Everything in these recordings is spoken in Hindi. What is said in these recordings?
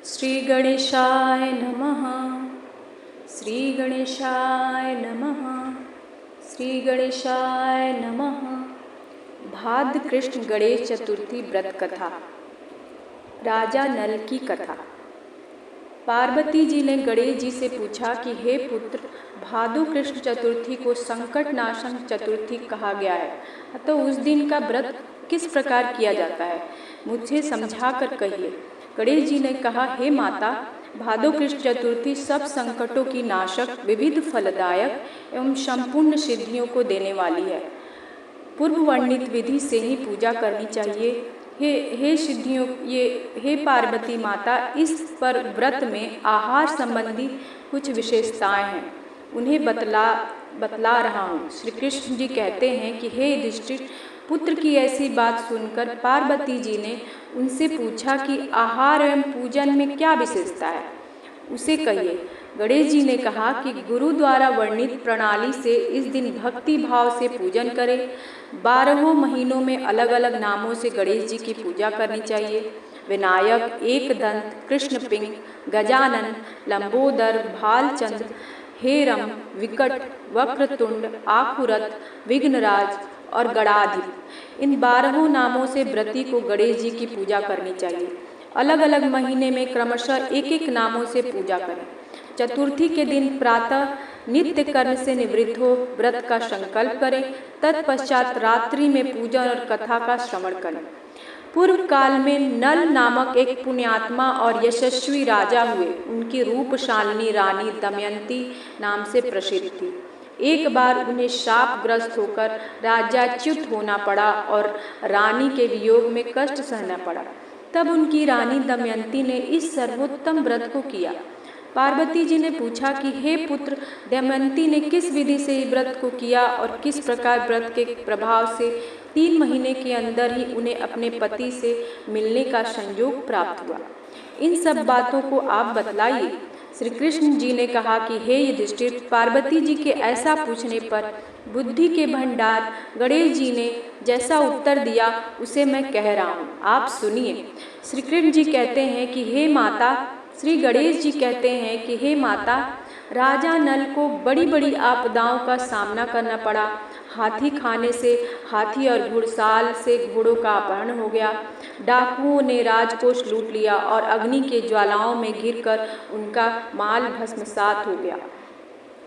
श्री गणेशाय नमः। श्री गणेशाय नमः। श्री गणेशाय नमः। भाद्र कृष्ण गणेश चतुर्थी व्रत कथा। राजा नल की कथा। पार्वती जी ने गणेश जी से पूछा कि हे पुत्र, भादु कृष्ण चतुर्थी को संकट नाशन चतुर्थी कहा गया है, तो उस दिन का व्रत किस प्रकार किया जाता है, मुझे समझा कर कहिए। गणेश जी ने कहा, हे माता, भादो कृष्ण चतुर्थी सब संकटों की नाशक, विविध फलदायक एवं संपूर्ण सिद्धियों को देने वाली है। पूर्व वर्णित विधि से ही पूजा करनी चाहिए। हे सिद्धियों, हे पार्वती माता, इस पर व्रत में आहार संबंधी कुछ विशेषताएं हैं, उन्हें बतला रहा हूँ। श्री कृष्ण जी कहते हैं कि हे युधिष्ठिर, पुत्र की ऐसी बात सुनकर पार्वती जी ने उनसे पूछा कि आहार एवं पूजन में क्या विशेषता है, उसे कहिए। गणेश जी ने कहा कि गुरु द्वारा वर्णित प्रणाली से इस दिन भक्ति भाव से पूजन करें। 12 महीनों में अलग अलग नामों से गणेश जी की पूजा करनी चाहिए। विनायक, एकदंत, कृष्णपिंग, गजानन, लंबोदर, भालचंद्र, हेरम, विकट, वक्रतुंड, आखुरत, विघ्नराज और गणाधिप, इन 12 नामों से व्रती को गणेश जी की पूजा करनी चाहिए। अलग अलग महीने में क्रमशः एक एक नामों से पूजा करें। चतुर्थी के दिन प्रातः नित्य कर्म से निवृत्त हो व्रत का संकल्प करें। तत्पश्चात रात्रि में पूजन और कथा का श्रवण करें। पूर्व काल में नल नामक एक पुण्यात्मा और यशस्वी राजा हुए। उनकी रूपशालिनी रानी दमयंती नाम से प्रसिद्ध थी। एक बार उन्हें शापग्रस्त होकर राज्याच्युत होना पड़ा और रानी के वियोग में कष्ट सहना पड़ा। तब उनकी रानी दमयंती ने इस सर्वोत्तम व्रत को किया। पार्वती जी ने पूछा कि हे पुत्र, दमयंती ने किस विधि से व्रत को किया और किस प्रकार व्रत के प्रभाव से 3 महीने के अंदर ही उन्हें अपने पति से मिलने का संयोग प्राप्त हुआ, इन सब बातों को आप बतलाइए। श्री कृष्ण जी ने कहा कि हे युधिष्ठिर, पार्वती जी के ऐसा पूछने पर बुद्धि के भंडार गणेश जी ने जैसा उत्तर दिया उसे मैं कह रहा हूँ, आप सुनिए। श्री कृष्ण जी कहते हैं कि हे माता, श्री गणेश जी कहते हैं कि हे माता, राजा नल को बड़ी बड़ी आपदाओं का सामना करना पड़ा। हाथी खाने से हाथी और घुड़साल से घोड़ों का अपहरण हो गया। डाकुओं ने राजकोष लूट लिया और अग्नि के ज्वालाओं में घिरकर उनका माल भस्मसात हो गया।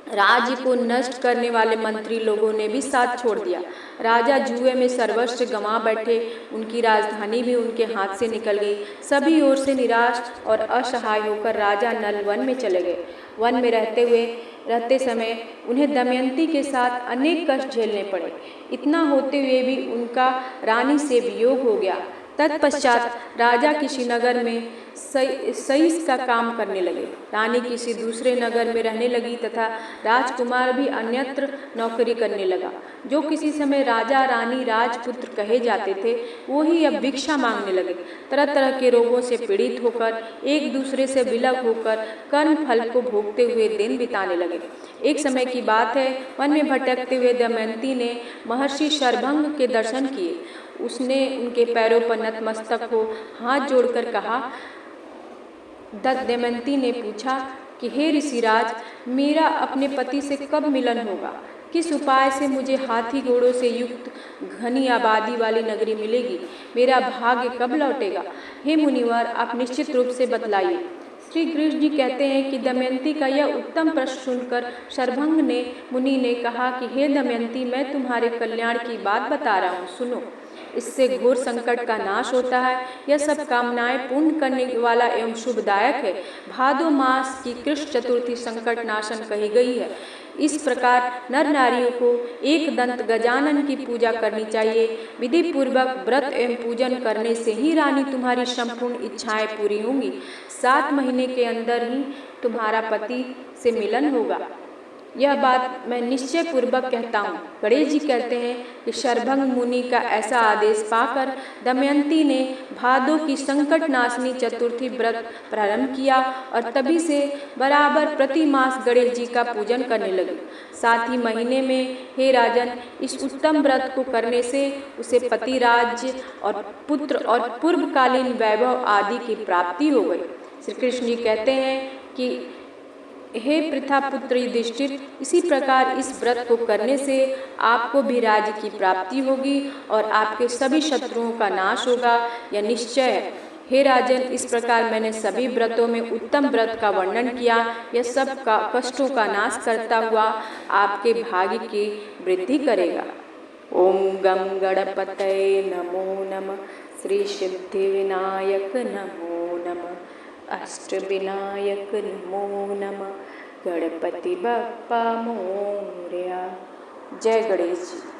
राज्य को नष्ट करने वाले मंत्री लोगों ने भी साथ छोड़ दिया। राजा जुए में सर्वस्व गंवा बैठे। उनकी राजधानी भी उनके हाथ से निकल गई। सभी ओर से निराश और असहाय होकर राजा नल वन में चले गए। वन में रहते समय उन्हें दमयंती के साथ अनेक कष्ट झेलने पड़े। इतना होते हुए भी उनका रानी से वियोग हो गया। तत्पश्चात राजा किसी नगर में सईस का काम करने लगे। रानी किसी दूसरे नगर में रहने लगी तथा राजकुमार भी अन्यत्र नौकरी करने लगा। जो किसी समय राजा रानी राजपुत्र कहे जाते थे, वो ही अब भिक्षा मांगने लगे। तरह तरह के रोगों से पीड़ित होकर, एक दूसरे से विलग होकर कर्म फल को भोगते हुए दिन बिताने लगे। एक समय की बात है, वन में भटकते हुए दमयंती ने महर्षि शरभंग के दर्शन किए। उसने उनके पैरों पर नतमस्तक हो हाथ जोड़कर कहा। दमयंती ने पूछा कि हे ऋषिराज, मेरा अपने पति से कब मिलन होगा? किस उपाय से मुझे हाथी घोड़ों से युक्त घनी आबादी वाली नगरी मिलेगी? मेरा भाग्य कब लौटेगा? हे मुनिवर, आप निश्चित रूप से बतलाइए। श्री कृष्ण जी कहते हैं कि दमयंती का यह उत्तम प्रश्न सुनकर शरभंग मुनि ने कहा कि हे दमयंती, मैं तुम्हारे कल्याण की बात बता रहा हूँ, सुनो। इससे घोर संकट का नाश होता है। यह सब कामनाएं पूर्ण करने वाला एवं शुभदायक है। भादो मास की कृष्ण चतुर्थी संकट नाशन कही गई है। इस प्रकार नर नारियों को एक दंत गजानन की पूजा करनी चाहिए। विधि पूर्वक व्रत एवं पूजन करने से ही रानी तुम्हारी संपूर्ण इच्छाएं पूरी होंगी। 7 महीने के अंदर ही तुम्हारा पति से मिलन होगा। यह बात मैं निश्चय पूर्वक कहता हूँ। गणेश जी कहते हैं कि शरभंग मुनि का ऐसा आदेश पाकर दमयंती ने भादो की संकट नाशनी चतुर्थी व्रत प्रारंभ किया और तभी से बराबर प्रति मास गणेश जी का पूजन करने लगी। साथ ही महीने में, हे राजन, इस उत्तम व्रत को करने से उसे पति, राज्य और पुत्र और पूर्वकालीन वैभव आदि की प्राप्ति हो गई। श्री कृष्ण जी कहते हैं कि हे पृथापुत्र युधिष्ठिर, इसी प्रकार इस व्रत को करने से आपको भी राज्य की प्राप्ति होगी और आपके सभी शत्रुओं का नाश होगा, यह निश्चय है। हे राजन, इस प्रकार मैंने सभी व्रतों में उत्तम व्रत का वर्णन किया। यह सब का कष्टों का नाश करता हुआ आपके भाग्य की वृद्धि करेगा। ओम गम गणपतये नमो नमः। श्री सिद्धि विनायक नमो नमः। अष्ट विनायक नमो नमः। गणपति बप्पा मोरया। जय गणेश जी।